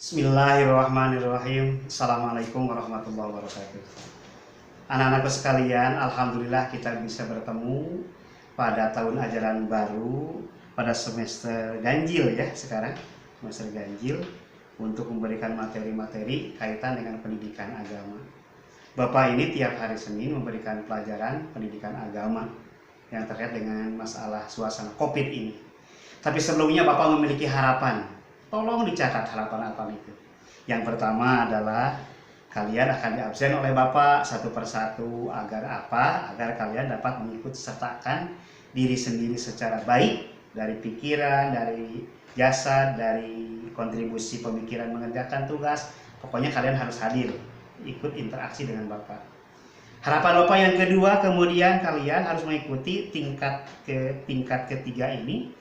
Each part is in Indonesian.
Bismillahirrahmanirrahim. Assalamualaikum warahmatullahi wabarakatuh. Anak-anakku sekalian, alhamdulillah kita bisa bertemu pada tahun ajaran baru, pada semester ganjil ya sekarang, semester ganjil, untuk memberikan materi-materi kaitan dengan pendidikan agama. Bapak ini tiap hari Senin memberikan pelajaran pendidikan agama yang terkait dengan masalah suasana COVID ini. Tapi sebelumnya Bapak memiliki harapan. Tolong dicatat harapan-harapan itu. Yang pertama adalah kalian akan diabsen oleh Bapak satu persatu agar apa? Agar kalian dapat mengikut sertakan diri sendiri secara baik dari pikiran, dari jasad, dari kontribusi pemikiran mengerjakan tugas. Pokoknya kalian harus hadir, ikut interaksi dengan Bapak. Harapan Bapak yang kedua, kemudian kalian harus mengikuti tingkat ketiga ini,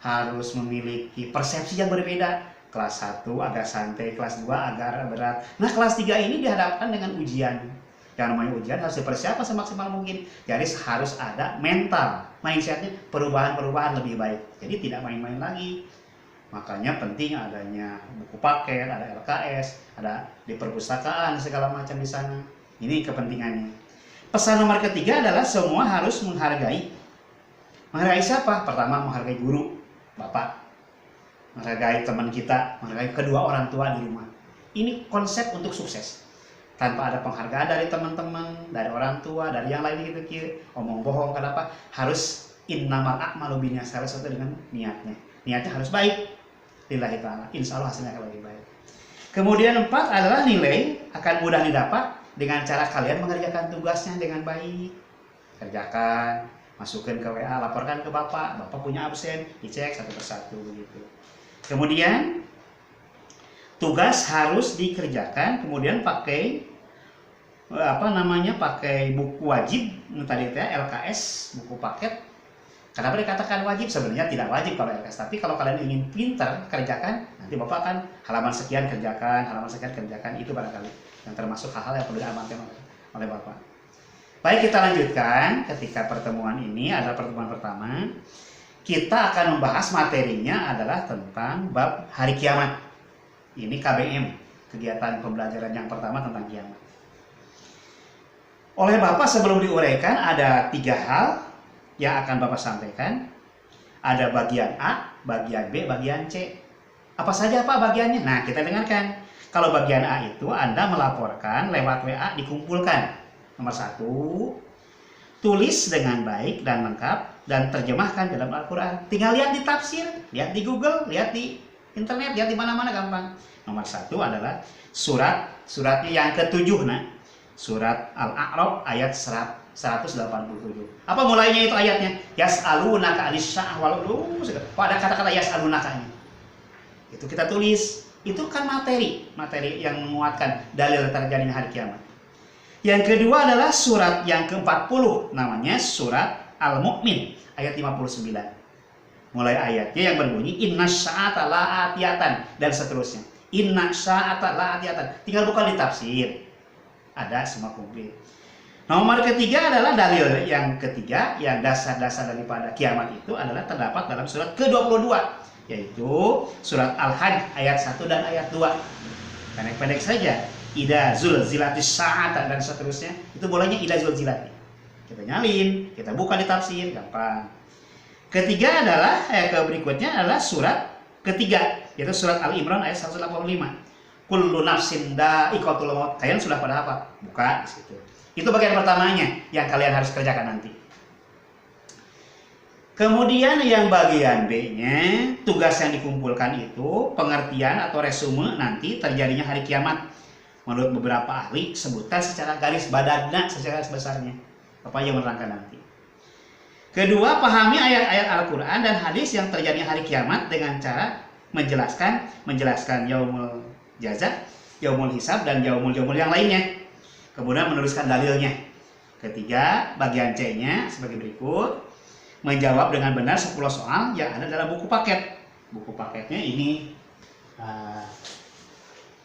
harus memiliki persepsi yang berbeda. Kelas 1 agak santai, kelas 2 agak berat. Nah, kelas 3 ini dihadapkan dengan ujian. Yang namanya ujian harus dipersiapkan semaksimal mungkin. Jadi harus ada mental, mindsetnya perubahan-perubahan lebih baik. Jadi tidak main-main lagi. Makanya penting adanya buku paket, ada LKS, ada di perpustakaan segala macam di sana. Ini kepentingannya. Pesan nomor ketiga adalah semua harus menghargai. Menghargai siapa? Pertama, menghargai guru, Bapak, menghargai teman kita, menghargai kedua orang tua di rumah. Ini konsep untuk sukses. Tanpa ada penghargaan dari teman-teman, dari orang tua, dari yang lain gitu, omong bohong, kenapa? Harus innamal a'malu binniyat, salah satu dengan niatnya. Niatnya harus baik. Lillahi ta'ala. Insya Allah hasilnya akan lebih baik. Kemudian 4 adalah nilai akan mudah didapat dengan cara kalian mengerjakan tugasnya dengan baik. Kerjakan, masukin ke WA, laporkan ke Bapak punya absen, dicek satu persatu begitu. Kemudian tugas harus dikerjakan, kemudian pakai pakai buku wajib, tadi LKS, buku paket. Kenapa dikatakan wajib? Sebenarnya tidak wajib kalau LKS, tapi kalau kalian ingin pintar kerjakan, nanti Bapak akan halaman sekian kerjakan, itu barangkali yang termasuk hal-hal yang perlu diamankan oleh Bapak. Baik, kita lanjutkan. Ketika pertemuan ini adalah pertemuan pertama, kita akan membahas materinya adalah tentang bab hari kiamat. Ini KBM, kegiatan pembelajaran yang pertama tentang kiamat. Oleh Bapak sebelum diuraikan ada 3 hal yang akan Bapak sampaikan. Ada bagian A, bagian B, bagian C. Apa saja Pak bagiannya? Nah, kita dengarkan. Kalau bagian A itu Anda melaporkan lewat WA, dikumpulkan. Nomor 1, tulis dengan baik dan lengkap dan terjemahkan dalam Al-Quran. Tinggal lihat di tafsir, lihat di Google, lihat di internet, lihat di mana-mana gampang. Nomor 1 adalah suratnya yang ke-7, surat Al-A'raf ayat 187. Apa mulainya itu ayatnya? Yas'alunaka 'anis sya'ah wal pada kata-kata yas'alunaka ini. Itu kita tulis. Itu kan materi yang menguatkan dalil terjadinya hari kiamat. Yang kedua adalah surat yang ke-40, namanya surat Al-Mu'min ayat 59. Mulai ayatnya yang berbunyi inna sya'ata la'atiyatan dan seterusnya. Inna sya'ata la'atiyatan. Tinggal buka di tafsir. Ada semua komplit. Nomor ketiga adalah dalil yang ketiga, yang dasar-dasar daripada kiamat itu adalah terdapat dalam surat ke-22, yaitu surat Al-Hajj ayat 1 dan ayat 2. Pendek-pendek saja. Ida zulzilatis sa'at dan seterusnya. Itu bolehnya ida zulzilati. Kita nyalin, kita buka di tafsir, gampang. Ketiga adalah berikutnya adalah surat ketiga, yaitu surat Al-Imran ayat 185. Kullu nafsin dha'iqatul maut. Kalian sudah pada apa? Buka di situ. Itu bagian pertamanya yang kalian harus kerjakan nanti. Kemudian yang bagian B-nya, tugas yang dikumpulkan itu pengertian atau resume nanti terjadinya hari kiamat. Menurut beberapa ahli, sebutkan secara garis badannya, secara besarnya. Apa yang menerangkan nanti. Kedua, pahami ayat-ayat Al-Quran dan hadis yang terjadi hari kiamat dengan cara menjelaskan yaumul jaza, yaumul hisab, dan yaumul yang lainnya. Kemudian menuliskan dalilnya. Ketiga, bagian C-nya sebagai berikut. Menjawab dengan benar 10 soal yang ada dalam buku paket. Buku paketnya ini.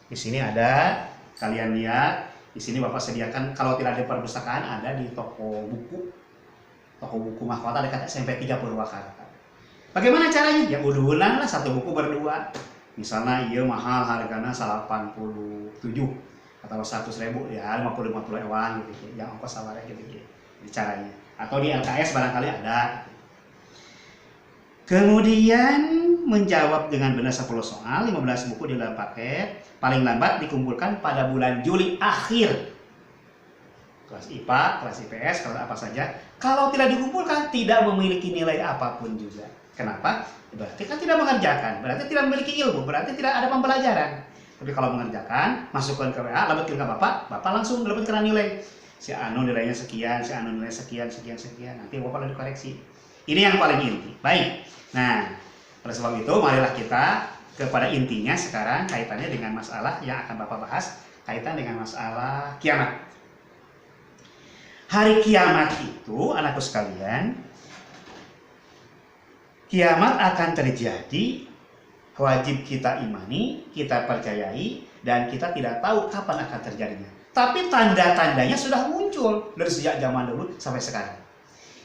Di sini ada. Kalian lihat, di sini Bapak sediakan, kalau tidak ada perpustakaan ada di toko buku mahkota dekat SMP 3 Purwakarta. Bagaimana caranya? Ya udulan lah, satu buku berdua. Misalnya iya mahal harganya 87 atau 100.000 ya 50 ewan gitu yang ongkos sawarnya gitu caranya. Atau di LKS barangkali ada. Kemudian menjawab dengan benar 10 soal, 15 buku di dalam paket, paling lambat dikumpulkan pada bulan Juli akhir. Kelas IPA, kelas IPS, kelas apa saja. Kalau tidak dikumpulkan, tidak memiliki nilai apapun juga. Kenapa? Berarti kan tidak mengerjakan, berarti tidak memiliki ilmu, berarti tidak ada pembelajaran. Tapi kalau mengerjakan, masukkan ke WA, lalu kirim ke Bapak langsung dapat kena nilai. Si Anu nilainya sekian, si Anu nilai sekian, nanti Bapak lalu dikoreksi. Ini yang paling inti. Baik, nah, oleh sebab itu marilah kita kepada intinya sekarang kaitannya dengan masalah yang akan Bapak bahas, kaitan dengan masalah kiamat. Hari kiamat itu, anakku sekalian, kiamat akan terjadi, wajib kita imani, kita percayai, dan kita tidak tahu kapan akan terjadinya. Tapi tanda-tandanya sudah muncul dari sejak zaman dulu sampai sekarang.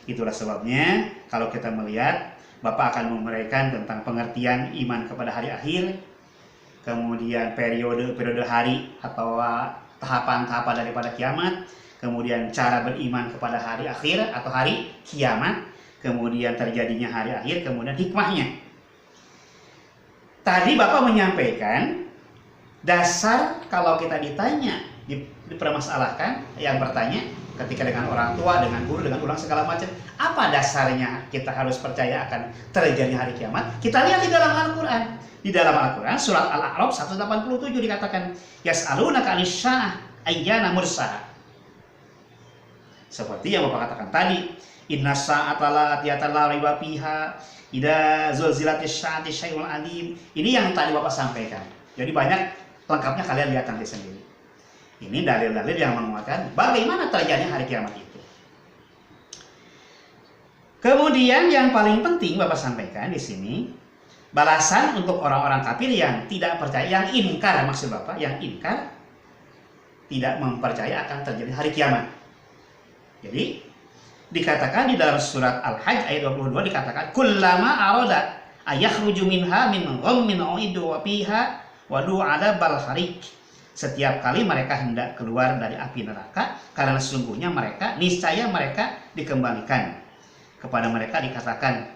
Itulah sebabnya kalau kita melihat, Bapak akan memberikan tentang pengertian iman kepada hari akhir, kemudian periode hari atau tahapan-tahapan daripada kiamat, kemudian cara beriman kepada hari akhir atau hari kiamat, kemudian terjadinya hari akhir, kemudian hikmahnya. Tadi Bapak menyampaikan dasar kalau kita ditanya, dipermasalahkan, yang bertanya ketika dengan orang tua, dengan guru, dengan ulang segala macam, apa dasarnya kita harus percaya akan terjadinya hari kiamat? Kita lihat di dalam Al-Quran. Di dalam Al-Quran surat Al-A'raf 187 dikatakan, yas'alunaka 'anis-sya'ah ayyana mursaha. Seperti yang Bapak katakan tadi, inna sa'ata la'atiyatan la raiba fiha idza zulzilatis sya'ati syai'ul 'adim. Ini yang tadi Bapak sampaikan. Jadi banyak, lengkapnya kalian lihat nanti sendiri. Ini dalil-dalil yang menguatkan bagaimana terjadinya hari kiamat itu. Kemudian yang paling penting Bapak sampaikan di sini, balasan untuk orang-orang kafir yang tidak percaya, yang inkar, maksud Bapak, yang inkar, tidak mempercaya akan terjadi hari kiamat. Jadi dikatakan di dalam surat Al-Hajj ayat 22 dikatakan kullama arada ayakhruju minha min ghammin u'idu wa fiha wa du'ala bal harik. Setiap kali mereka hendak keluar dari api neraka, karena sesungguhnya mereka, niscaya mereka dikembalikan. Kepada mereka dikatakan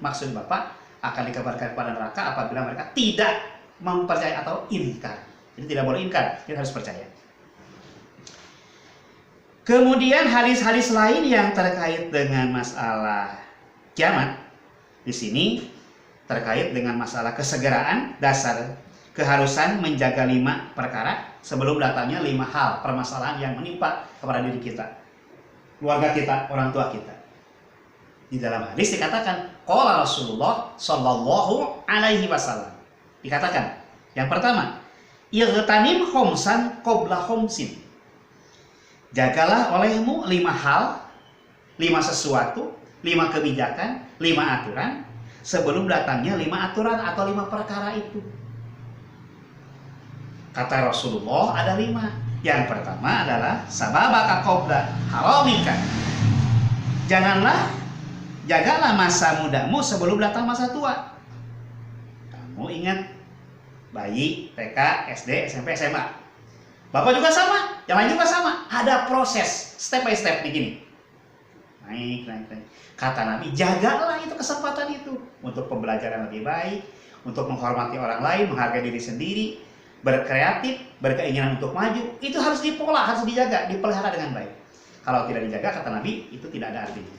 maksud Bapak akan dikabarkan kepada neraka apabila mereka tidak mempercayai atau inkar. Jadi tidak boleh inkar, kita harus percaya. Kemudian hadis-hadis lain yang terkait dengan masalah kiamat di sini terkait dengan masalah kesegeraan, dasar keharusan menjaga 5 perkara sebelum datangnya 5 hal permasalahan yang menimpa kepada diri kita, keluarga kita, orang tua kita. Di dalam hadis dikatakan qala Rasulullah sallallahu alaihi wasallam. Dikatakan, yang pertama, igtanim khomsan qabla khomsin. Jagalah olehmu 5 hal, 5 sesuatu, 5 kebijakan, 5 aturan sebelum datangnya 5 aturan atau 5 perkara itu. Kata Rasulullah ada 5. Yang pertama adalah sababaka qabla haramika. Jagalah masa mudamu sebelum datang masa tua. Kamu ingat bayi, TK, SD, SMP, SMA. Bapak juga sama, yang lain juga sama. Ada proses, step by step begini. Naik. Kata Nabi, jagalah itu kesempatan itu untuk pembelajaran lebih baik, untuk menghormati orang lain, menghargai diri sendiri, berkreatif, berkeinginan untuk maju. Itu harus dipola, harus dijaga, dipelihara dengan baik. Kalau tidak dijaga, kata Nabi, itu tidak ada artinya.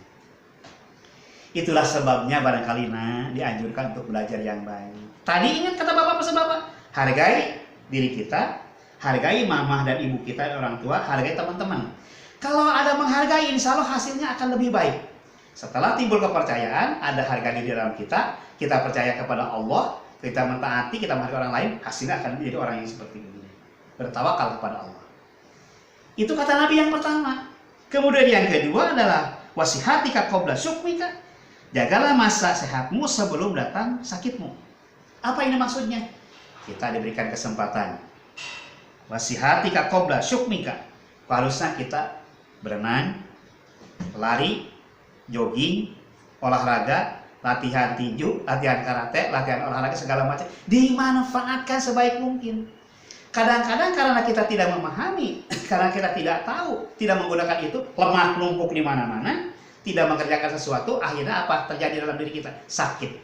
Itulah sebabnya barangkali dianjurkan untuk belajar yang baik. Tadi ingat kata Bapak, pesan Bapak, hargai diri kita, hargai mamah dan ibu kita, orang tua, hargai teman-teman. Kalau ada menghargai, insya Allah hasilnya akan lebih baik. Setelah timbul kepercayaan, ada harga diri dalam kita percaya kepada Allah, kita mentaati, kita menghargai orang lain, hasilnya akan menjadi orang yang seperti ini. Bertawakal kepada Allah. Itu kata Nabi yang pertama. Kemudian yang kedua adalah wasihatika qabla syukmika. Jagalah masa sehatmu sebelum datang sakitmu. Apa ini maksudnya? Kita diberikan kesempatan. Wasihatika qabla syukmika. Harusnya kita berenang, lari, jogging, olahraga, latihan tinju, latihan karate, latihan olahraga segala macam, dimanfaatkan sebaik mungkin. Kadang-kadang karena kita tidak memahami, karena kita tidak tahu, tidak menggunakan itu, lemah numpuk di mana-mana, tidak mengerjakan sesuatu, akhirnya apa terjadi dalam diri kita? Sakit.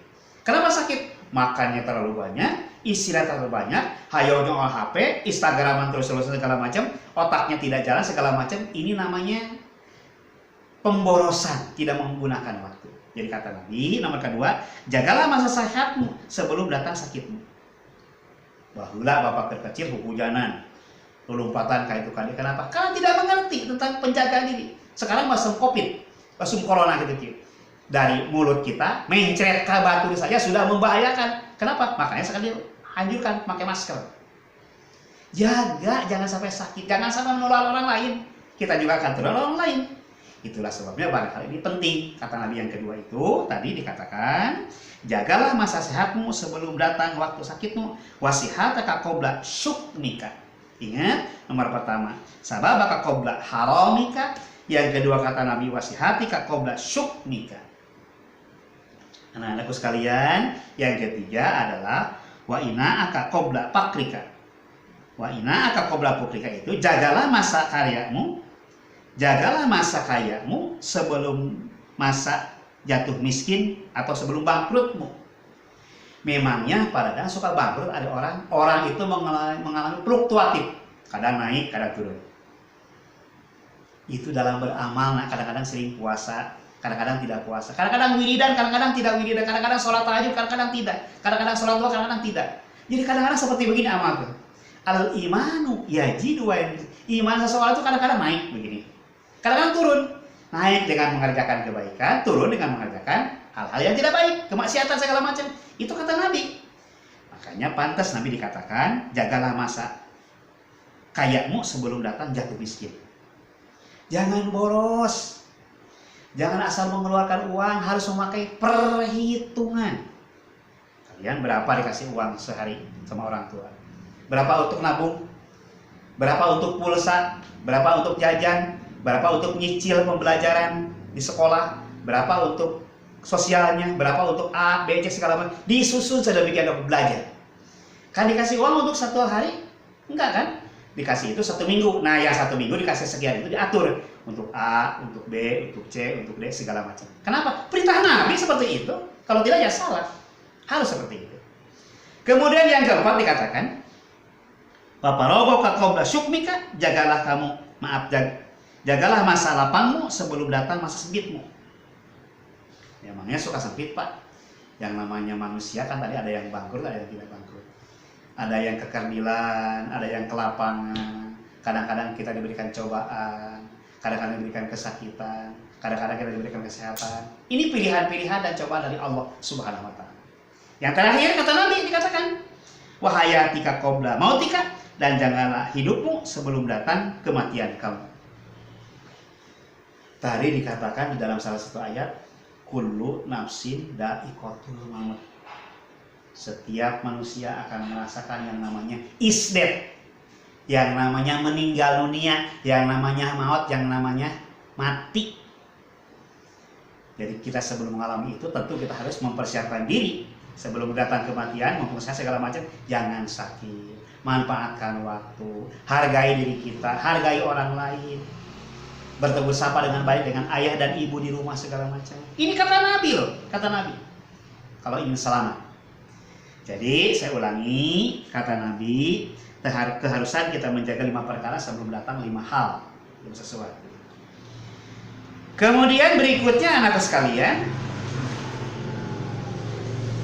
Kenapa sakit? Makannya terlalu banyak, istirahat terlalu banyak, hayo nyol HP, Instagraman terus-terus segala macam, otaknya tidak jalan segala macam. Ini namanya pemborosan, tidak menggunakan waktu. Jadi kata Nabi, nomor kedua, jagalah masa sehatmu sebelum datang sakitmu. Bahulah bapak kecil hujanan, lompatan kayak itu kali. Kenapa? Karena tidak mengerti tentang penjagaan diri. Sekarang masuk COVID, masuk corona gitu. Dari mulut kita mencret ke batu saja sudah membahayakan. Kenapa? Makanya sekali anjurkan pakai masker. Jaga, jangan sampai sakit, jangan sampai menular orang lain. Kita juga akan menular orang lain. Itulah sebabnya barangkali ini penting. Kata Nabi yang kedua itu tadi dikatakan, jagalah masa sehatmu sebelum datang waktu sakitmu, wasihataka qabla syuknika. Ingat, nomor pertama, sababaka qabla haramika. Yang kedua kata Nabi, wasihatika qabla syuknika. Anak-anakku sekalian, yang ketiga adalah wa ina'aka qabla pakrika. Wa ina'aka qabla pakrika itu jagalah masa karyamu, jagalah masa kayamu sebelum masa jatuh miskin atau sebelum bangkrutmu. Memangnya pada dasarnya suka bangkrut ada orang itu mengalami fluktuatif, kadang naik, kadang turun. Itu dalam beramal, nah kadang-kadang sering puasa, kadang-kadang tidak puasa, kadang-kadang wiridan, kadang-kadang tidak wiridan, kadang-kadang sholat tahajud, kadang-kadang tidak, kadang-kadang sholat duha, kadang-kadang tidak. Jadi kadang-kadang seperti begini amal tuh. Al imanu yajidu wa iman seseorang itu kadang-kadang naik begini. Kadang-kadang turun, naik dengan mengerjakan kebaikan, turun dengan mengerjakan hal-hal yang tidak baik, kemaksiatan segala macam. Itu kata Nabi. Makanya pantas Nabi dikatakan, jagalah masa kayamu sebelum datang jatuh miskin. Jangan boros, jangan asal mengeluarkan uang, harus memakai perhitungan. Kalian berapa dikasih uang sehari sama orang tua? Berapa untuk nabung? Berapa untuk pulsa? Berapa untuk jajan? Berapa untuk nyicil pembelajaran di sekolah, berapa untuk sosialnya, berapa untuk A, B, C segala macam. Disusun sedemikian rupa belajar. Kan dikasih uang untuk satu hari? Enggak kan? Dikasih itu 1 minggu. Nah, yang 1 minggu dikasih sekian itu diatur untuk A, untuk B, untuk C, untuk D segala macam. Kenapa? Perintah Nabi seperti itu. Kalau tidak ya salah. Harus seperti itu. Kemudian yang keempat dikatakan, Waparogoka qabla syukmika, jagalah kamu, jagalah masa lapangmu sebelum datang masa sempitmu. Emangnya suka sempit, Pak? Yang namanya manusia kan tadi ada yang bangkrut, ada yang tidak bangkrut. Ada yang kekerdilan, ada yang kelapangan. Kadang-kadang kita diberikan cobaan, kadang-kadang diberikan kesakitan, kadang-kadang kita diberikan kesehatan. Ini pilihan-pilihan dan cobaan dari Allah Subhanahu wa Ta'ala. Yang terakhir kata Nabi dikatakan, wahayatika qabla mautika, dan janganlah hidupmu sebelum datang kematian kamu. Tadi dikatakan di dalam salah satu ayat, kullu nafsin dha'iqatul maut. Setiap manusia akan merasakan yang namanya isdet, yang namanya meninggal dunia, yang namanya maut, yang namanya mati. Jadi kita sebelum mengalami itu tentu kita harus mempersiapkan diri sebelum datang kematian, mempersiapkan segala macam. Jangan sakit, manfaatkan waktu, hargai diri kita, hargai orang lain, bertegur sapa dengan baik dengan ayah dan ibu di rumah segala macam. Ini kata Nabi loh, kata Nabi. Kalau ingin selamat. Jadi saya ulangi, kata Nabi, keharusan kita menjaga 5 perkara sebelum datang 5 hal, belum sesuatu. Kemudian berikutnya anak sekalian,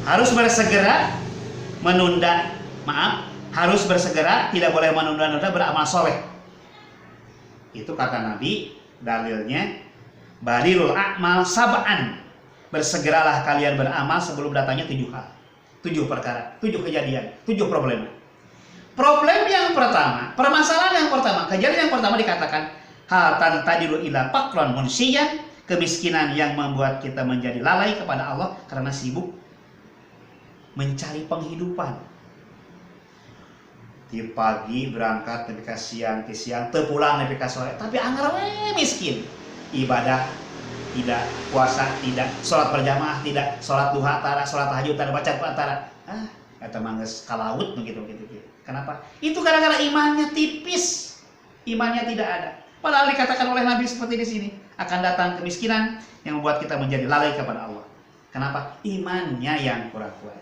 harus bersegera menunda, harus bersegera, tidak boleh menunda-nunda beramal soleh. Itu kata Nabi, dalilnya barirul a'mal sab'an. Bersegeralah kalian beramal sebelum datangnya 7 hal. 7 perkara, 7 kejadian, 7 problem. Problem yang pertama, permasalahan yang pertama, kejadian yang pertama dikatakan hal tadilu ila faqran munsiyan, kemiskinan yang membuat kita menjadi lalai kepada Allah karena sibuk mencari penghidupan. Di pagi berangkat nepi ka siang, ke siang teu pulang nepi ka sore, tapi anggar we miskin. Ibadah tidak, puasa tidak, sholat berjamaah tidak, sholat duha tara, sholat tahajud tara, baca Quran tara. Kata mangges kalaut begitu. Kenapa? Itu gara-gara imannya tipis, imannya tidak ada. Padahal dikatakan oleh Nabi seperti di sini, akan datang kemiskinan yang membuat kita menjadi lalai kepada Allah. Kenapa? Imannya yang kurang kuat.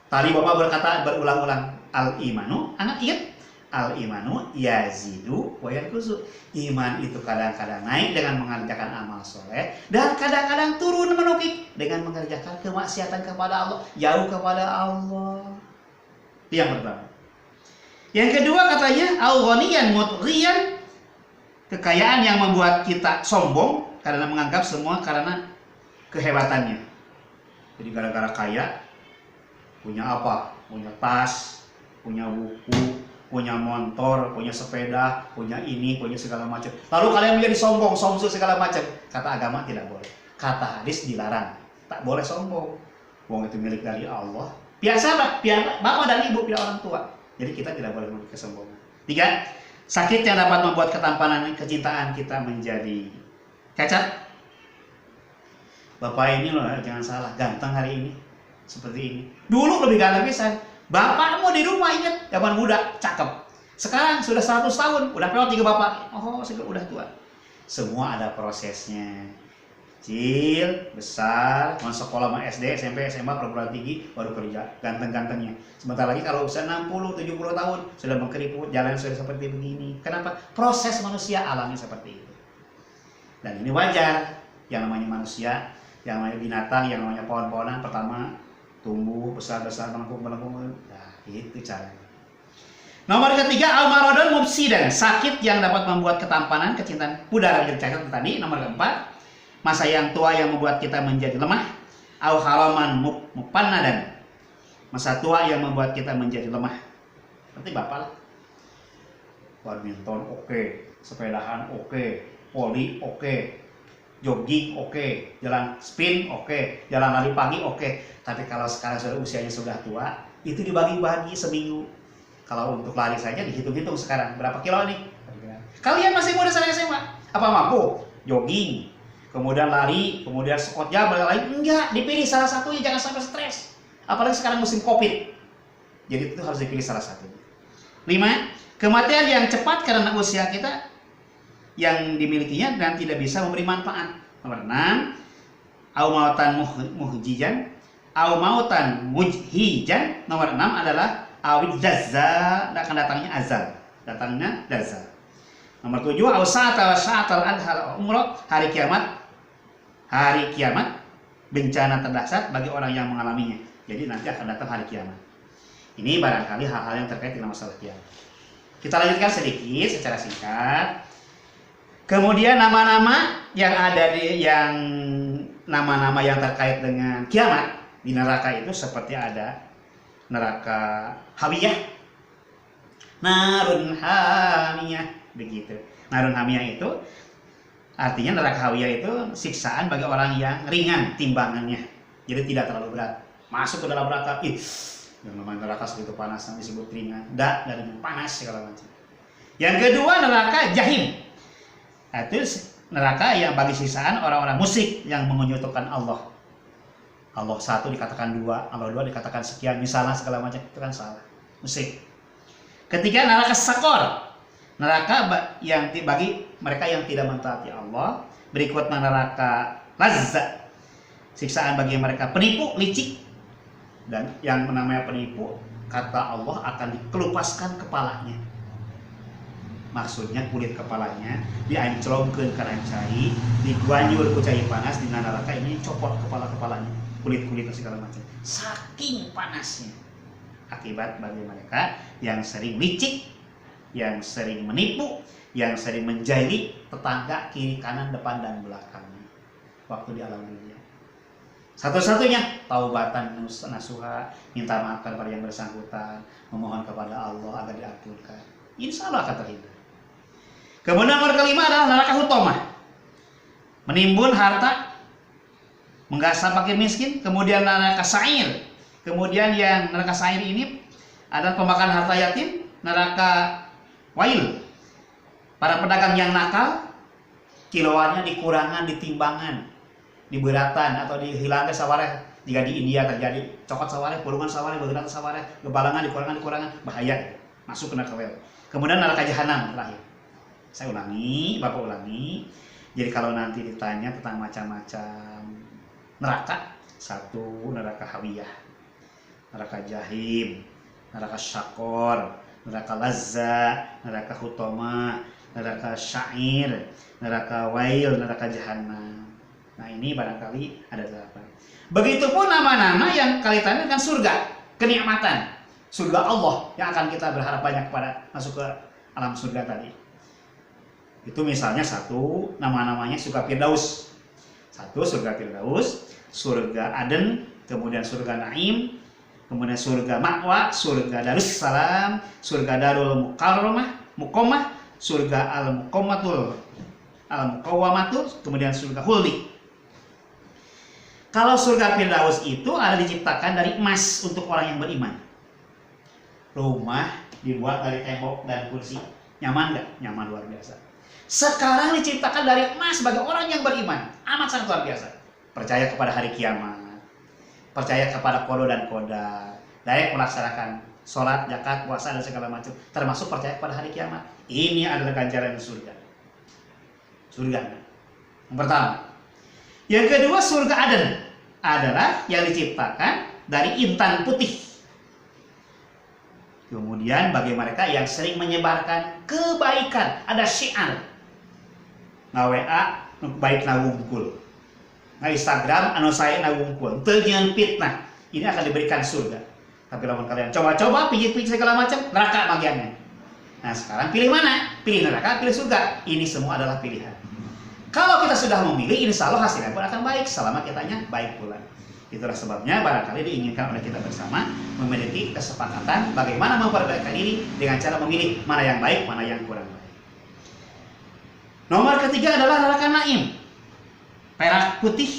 Tadi Bapak berkata berulang-ulang, al-imanu, anak ingat? Al-imanu yazidu wa yanqusu. Iman itu kadang-kadang naik dengan mengerjakan amal soleh, dan kadang-kadang turun menukik dengan mengerjakan kemaksiatan kepada Allah, jauh kepada Allah. Itu yang pertama. Yang kedua katanya, al-ghaniyan mutghiyan, kekayaan yang membuat kita sombong karena menganggap semua karena kehebatannya. Jadi gara-gara kaya, punya apa? Punya tas, punya buku, punya motor, punya sepeda, punya ini, punya segala macam. Lalu kalian menjadi sombong, somsu segala macam. Kata agama tidak boleh. Kata hadis dilarang. Tak boleh sombong. Uang itu milik dari Allah. Biasa biar bapak dan ibu, biar orang tua. Jadi kita tidak boleh memiliki kesombongan. 3. Sakit yang dapat membuat ketampanan kecintaan kita menjadi cacat. Bapak ini loh, jangan salah, ganteng hari ini. Seperti ini. Dulu lebih ganteng pisan. Bapakmu di rumah ingat, zaman muda, cakep. Sekarang sudah 100 tahun, udah peot 3 bapak. Oh, udah tua. Semua ada prosesnya. Kecil, besar, masuk sekolah SD, SMP, SMA, perguruan tinggi, baru kerja. Ganteng-gantengnya. Sebentar lagi kalau usia 60, 70 tahun, sudah mengkeriput, jalan sudah seperti begini. Kenapa? Proses manusia alami seperti itu. Dan ini wajar. Yang namanya manusia, yang namanya binatang, yang namanya pohon-pohonan, pertama tumbuh besar-besar, melengkung. Nah, itu caranya. Nomor ketiga, al-maradun mufsidan, sakit yang dapat membuat ketampanan, kecintaan pudar yang dicatat tadi. Nomor keempat, masa yang tua yang membuat kita menjadi lemah, au haraman mupannadan, masa tua yang membuat kita menjadi lemah. Seperti bapak lah, badminton oke, sepedahan oke, voli oke, jogging oke, jalan spin oke, jalan lari pagi oke. Tapi kalau sekarang sudah usianya sudah tua, itu dibagi-bagi seminggu. Kalau untuk lari saja dihitung-hitung sekarang berapa kilo nih? Kalian masih muda saya SMA, apa mampu jogging, kemudian lari, kemudian squat jam, lain enggak, dipilih salah satunya, jangan sampai stres. Apalagi sekarang musim Covid. Jadi itu harus dipilih salah satunya. 5. Kematian yang cepat karena usia kita yang dimilikinya dan tidak bisa memberi manfaat. Nomor 6. Au mautan muhjijan, au mautan mujhijan. Nomor 6 adalah awid dazza, akan datangnya azal. Datangnya dazza. Nomor 7, au sa'atal adhal umrah, hari kiamat. Hari kiamat, bencana terdahsyat bagi orang yang mengalaminya. Jadi nanti akan datang hari kiamat. Ini barangkali hal-hal yang terkait dengan masalah kiamat. Kita lanjutkan sedikit secara singkat. Kemudian nama-nama yang ada yang nama-nama yang terkait dengan kiamat di neraka itu seperti ada neraka Hawiyah, Narun Hamiyah, begitu. Narun Hamiyah itu artinya neraka Hawiyah itu siksaan bagi orang yang ringan timbangannya, jadi tidak terlalu berat. Masuk ke dalam neraka, yang namanya neraka segitu panas disebut ringan, dari panas segala macam. Yang kedua neraka Jahim, itu neraka yang bagi siksaan orang-orang musyrik yang menyekutukan Allah. Allah satu dikatakan dua, Allah dua dikatakan sekian, misalnya segala macam, itu kan salah, musyrik. Ketiga neraka Sakor, neraka yang bagi mereka yang tidak mentaati Allah. Berikutnya neraka Lazza, siksaan bagi mereka penipu, licik. Dan yang namanya penipu, kata Allah akan dikelupaskan kepalanya. Maksudnya kulit kepalanya dianclongkeun ka rancai, diguanyur ku cai panas di neraka ini, copot kepala-kepalanya, kulit-kulitnya segala macam. Saking panasnya. Akibat bagi mereka yang sering licik, yang sering menipu, yang sering menjahili tetangga kiri kanan depan dan belakangnya waktu di alam dunia. Satu-satunya taubatan nasuha, minta maaf kepada yang bersangkutan, memohon kepada Allah agar diampunkan. Insya Allah akan terhindar. Kemudian nomor kelima adalah neraka hutomah, menimbun harta, menggasap fakir miskin. Kemudian neraka sa'ir. Kemudian yang neraka sa'ir ini adalah pemakan harta yatim. Neraka wail, para pedagang yang nakal, kiloannya dikurangan di timbangan, diberatan atau dihilangkan sawareh. Jika di India terjadi cokot sawareh, purungan sawareh, begeratan sawareh, kebalangan, dikurangan, bahaya, masuk ke neraka. Kemudian neraka jahanam terakhir. Saya ulangi, Bapak ulangi. Jadi kalau nanti ditanya tentang macam-macam neraka, satu neraka hawiyah, neraka jahim, neraka syakor, neraka lazza, neraka hutoma, neraka syair, neraka wail, neraka jahanam. Nah ini barangkali ada 8. Begitupun nama-nama yang kaitannya dengan surga, kenikmatan, surga Allah yang akan kita berharap banyak kepada masuk ke alam surga tadi. Itu misalnya satu, nama-namanya surga Firdaus. Satu surga Firdaus, surga Aden, kemudian surga Naim, kemudian surga Ma'wa, surga Darussalam, surga Darul Muqammah, surga Al-Muqawwamatul, kemudian surga Huldi. Kalau surga Firdaus itu ada diciptakan dari emas untuk orang yang beriman. Rumah dibuat dari tembok dan kursi. Nyaman nggak? Nyaman luar biasa. Sekarang diciptakan dari emas bagi orang yang beriman. Amat sangat luar biasa. Percaya kepada hari kiamat. Percaya kepada kodo dan koda. Layak melaksanakan sholat, zakat, puasa, dan segala macam. Termasuk percaya kepada hari kiamat. Ini adalah ganjaran surga. Surga. Yang pertama. Yang kedua, surga Aden adalah yang diciptakan dari intan putih. Kemudian bagi mereka yang sering menyebarkan kebaikan, ada syiar. Nga-WA baik nawungkul. Nga Instagram anu saya nawungkul. Teunyieun fitnah. Ini akan diberikan surga. Tapi lamun kalian coba-coba pijit-pijit segala macam, neraka bagiannya. Nah, sekarang pilih mana? Pilih neraka, pilih surga. Ini semua adalah pilihan. Kalau kita sudah memilih, insya Allah hasilnya pun akan baik selama kitanya baik pula. Itulah sebabnya barangkali diinginkan oleh kita bersama memiliki kesepakatan bagaimana memperbaiki diri dengan cara memilih mana yang baik, mana yang kurang baik. Nomor ketiga adalah neraka Naim, perak putih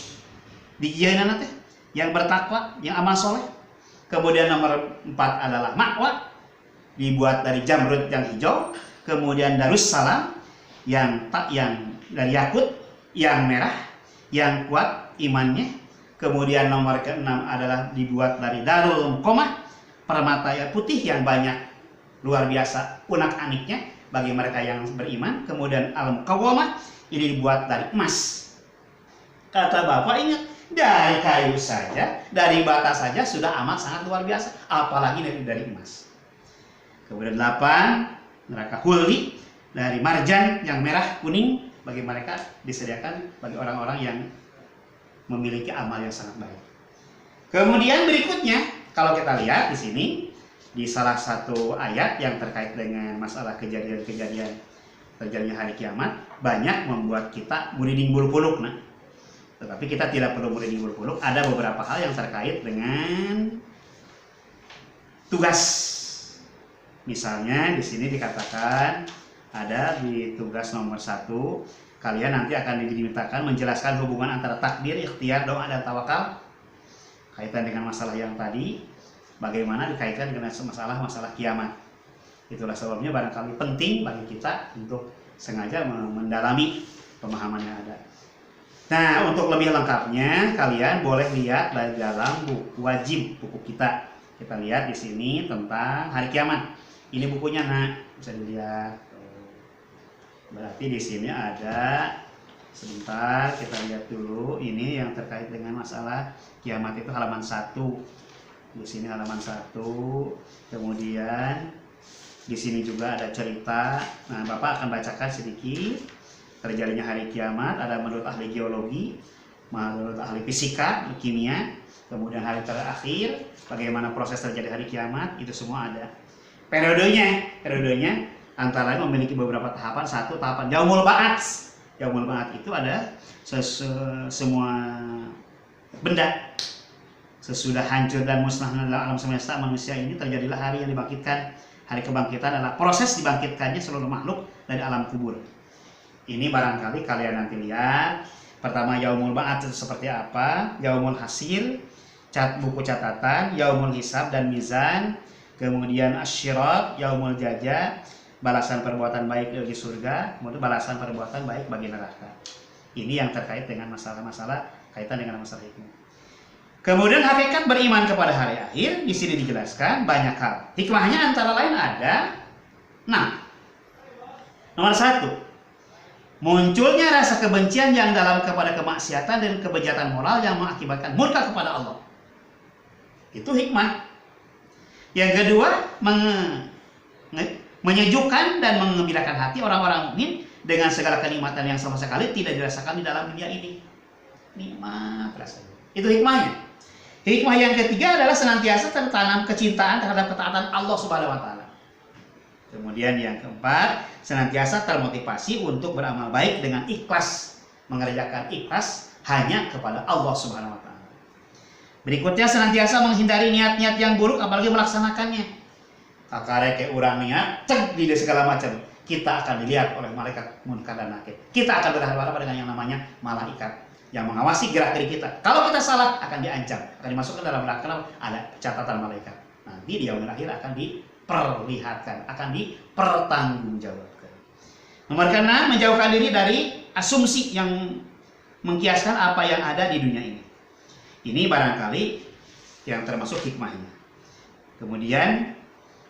di jieunan teh, yang bertakwa, yang amal soleh. Kemudian nomor 4 adalah Ma'wa, dibuat dari jamrud yang hijau. Kemudian Darussalam yang dari yakut yang merah, yang kuat imannya. Kemudian nomor ke-6 adalah dibuat dari Darul Muqammah, permata yang putih yang banyak luar biasa unak-aniknya bagi mereka yang beriman. Kemudian Al-Muqawwamah, ini dibuat dari emas. Kata Bapak, ingat, dari kayu saja, dari bata saja sudah amat sangat luar biasa, apalagi dari emas. Kemudian 8 neraka Huldi dari marjan yang merah kuning, bagi mereka disediakan bagi orang-orang yang memiliki amal yang sangat baik. Kemudian berikutnya, kalau kita lihat di sini di salah satu ayat yang terkait dengan masalah kejadian-kejadian terjadinya hari kiamat, banyak membuat kita muriding bulu-puluk. Nah, tetapi kita tidak perlu muriding bulu-puluk. Ada beberapa hal yang terkait dengan tugas. Misalnya di sini dikatakan ada di tugas nomor 1, kalian nanti akan dimintakan menjelaskan hubungan antara takdir, ikhtiar, doa, dan tawakal. Kaitan dengan masalah yang tadi, bagaimana dikaitkan dengan masalah kiamat. Itulah sebabnya barangkali penting bagi kita untuk sengaja mendalami pemahaman yang ada. Nah, untuk lebih lengkapnya, kalian boleh lihat dari dalam buku wajib, buku kita. Kita lihat di sini tentang hari kiamat. Ini bukunya, nah, bisa dilihat. Berarti di sini ada, sebentar kita lihat dulu, ini yang terkait dengan masalah kiamat itu halaman 1. Di sini halaman 1. Kemudian di sini juga ada cerita. Nah, Bapak akan bacakan sedikit terjadinya hari kiamat. Ada menurut ahli geologi, menurut ahli fisika, kimia, kemudian hari terakhir, bagaimana proses terjadi hari kiamat, itu semua ada. Periodenya antara lain memiliki beberapa tahapan. 1, tahapan Yaumul Ba'ats. Yaumul Ba'ats itu ada semua benda sesudah hancur dan musnah dalam alam semesta manusia ini, terjadilah hari yang dibangkitkan. Hari kebangkitan adalah proses dibangkitkannya seluruh makhluk dari alam kubur. Ini barangkali kalian nanti lihat. Pertama, Yaumul Ba'ats itu seperti apa, Yaumul Hasil, buku catatan, Yaumul Hisab dan Mizan, kemudian Asyirat, Yaumul Jaza, balasan perbuatan baik di surga, kemudian balasan perbuatan baik bagi neraka. Ini yang terkait dengan masalah-masalah kaitan dengan masalah hikmah. Kemudian hakikat beriman kepada hari akhir di sini dijelaskan banyak hal. Hikmahnya antara lain ada 6. Nomor 1, munculnya rasa kebencian yang dalam kepada kemaksiatan dan kebejatan moral yang mengakibatkan murka kepada Allah. Itu hikmah. Yang kedua, menyejukkan dan mengembirakan hati orang-orang mukmin dengan segala kenikmatan yang sama sekali tidak dirasakan di dalam dunia ini. Nikmat rasanya. Itu hikmahnya. Hikmah yang ketiga adalah senantiasa tertanam kecintaan terhadap ketaatan Allah Subhanahu wa taala. Kemudian yang keempat, senantiasa termotivasi untuk beramal baik dengan ikhlas, mengerjakan ikhlas hanya kepada Allah Subhanahu wa taala. Berikutnya, senantiasa menghindari niat-niat yang buruk apalagi melaksanakannya. Kakare kayak urang niat, cek di segala macam. Kita akan dilihat oleh malaikat munkar dan nakir. Kita akan berhadapan dengan yang namanya malaikat yang mengawasi gerak-gerik kita. Kalau kita salah akan diancam, akan dimasukkan dalam neraka, ada catatan malaikat. Nanti di yaumil akhir akan diperlihatkan, akan dipertanggungjawabkan. Nomor 6, menjauhkan diri dari asumsi yang mengkiaskan apa yang ada di dunia ini. Ini barangkali yang termasuk hikmahnya. Kemudian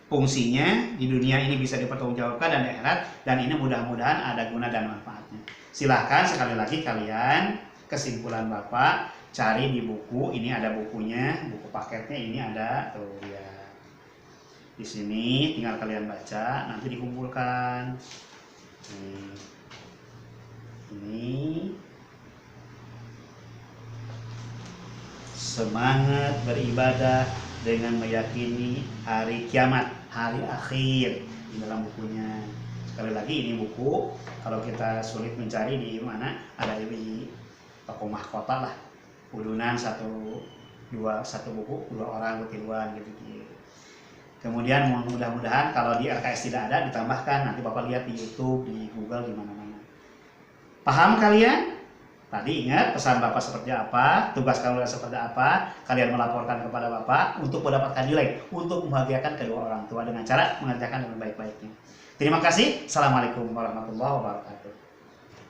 fungsinya di dunia ini bisa dipertanggungjawabkan dan di akhirat, dan ini mudah-mudahan ada guna dan manfaatnya. Silahkan sekali lagi kalian, kesimpulan Bapak cari di buku, ini ada bukunya, buku paketnya ini ada tuh ya. Di sini tinggal kalian baca, nanti dikumpulkan. Ini semangat beribadah dengan meyakini hari kiamat, hari akhir di dalam bukunya. Sekali lagi ini buku, kalau kita sulit mencari di mana, ada di toko mahkota lah, udunan satu buku 2 orang ketiluan gitu. Kemudian mudah-mudahan kalau di RKS tidak ada, ditambahkan, nanti Bapak lihat di YouTube, di Google, di mana-mana. Paham kalian? Tadi ingat pesan Bapak seperti apa, tugas kalian seperti apa, kalian melaporkan kepada Bapak untuk mendapatkan nilai, untuk membahagiakan kedua orang tua dengan cara mengerjakan dengan baik-baiknya. Terima kasih. Assalamualaikum warahmatullahi wabarakatuh.